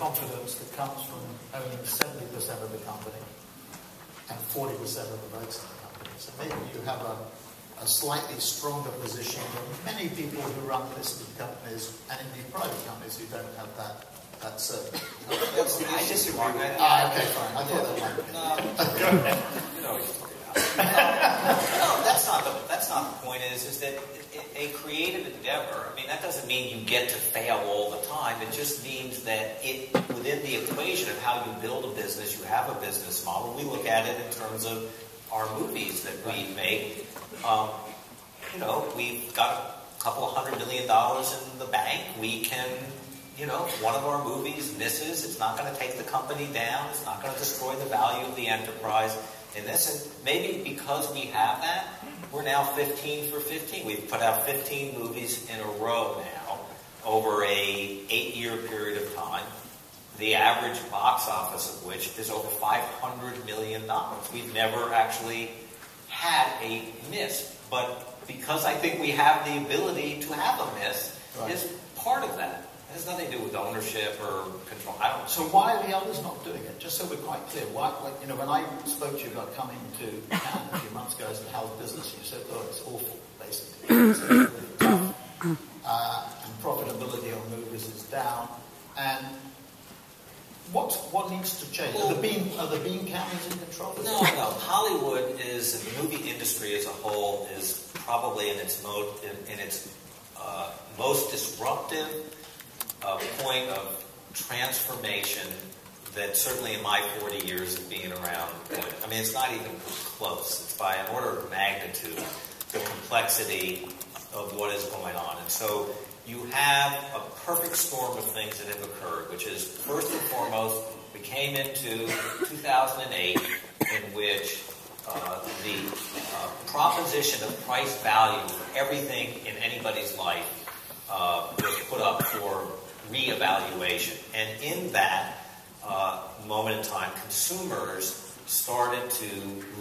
confidence that comes from owning 70% of the company and 40% of the votes in the company. So maybe you have a slightly stronger position than many people who run listed companies and indeed private companies who don't have that certainty. I disagree. Okay, fine. I thought that Go ahead. You know what you're talking about. No, that's not the point. Is that a creative endeavor? I mean, that doesn't mean you get to fail all the time. It just means that within the equation of how you build a business, you have a business model. We look at it in terms of our movies that we make. We've got a couple of $100 million in the bank. We can, one of our movies misses. It's not going to take the company down. It's not going to destroy the value of the enterprise in this. And maybe because we have that, we're now 15 for 15. We've put out 15 movies in a row now over a 8-year period of time. The average box office of which is over $500 million. We've never actually had a miss. But because I think we have the ability to have a miss is part of that. It has nothing to do with ownership or control. So why are the others not doing it? Just so we're quite clear. Why, when I spoke to you about coming to Cannes a few months ago as how's business, you said, oh, it's awful, basically. It's really tough. And profitability on movies is down. And what needs to change? Are the bean counters in control? No. Hollywood is, the movie industry as a whole is probably in its most disruptive point of transformation that certainly in my 40 years of being around, I mean, it's not even close. It's by an order of magnitude the complexity of what is going on. And so you have a perfect storm of things that have occurred, which is, first and foremost, we came into 2008 in which the proposition of price value for everything in anybody's life was put up for reevaluation. And in that moment in time, consumers started to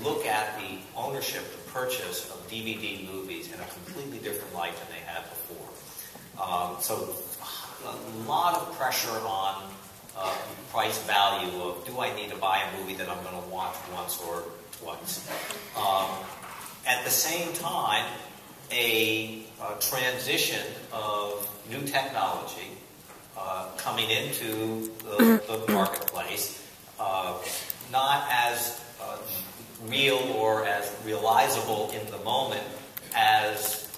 look at the ownership, the purchase of DVD movies in a completely different light than they had before. So a lot of pressure on price value of, do I need to buy a movie that I'm going to watch once or twice? At the same time, a transition of new technology coming into the marketplace, not as real or as realizable in the moment as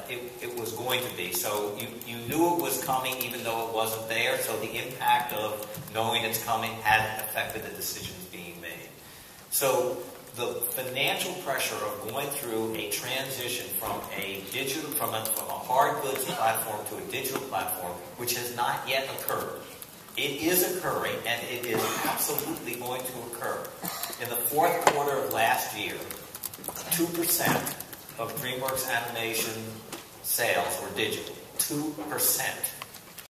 it was going to be. So you knew it was coming even though it wasn't there, so the impact of knowing it's coming hadn't affected the decisions being made. So the financial pressure of going through a transition from a hard goods platform to a digital platform, which has not yet occurred. It is occurring, and it is absolutely going to occur. In the fourth quarter of last year, 2% of DreamWorks animation sales were digital. 2%.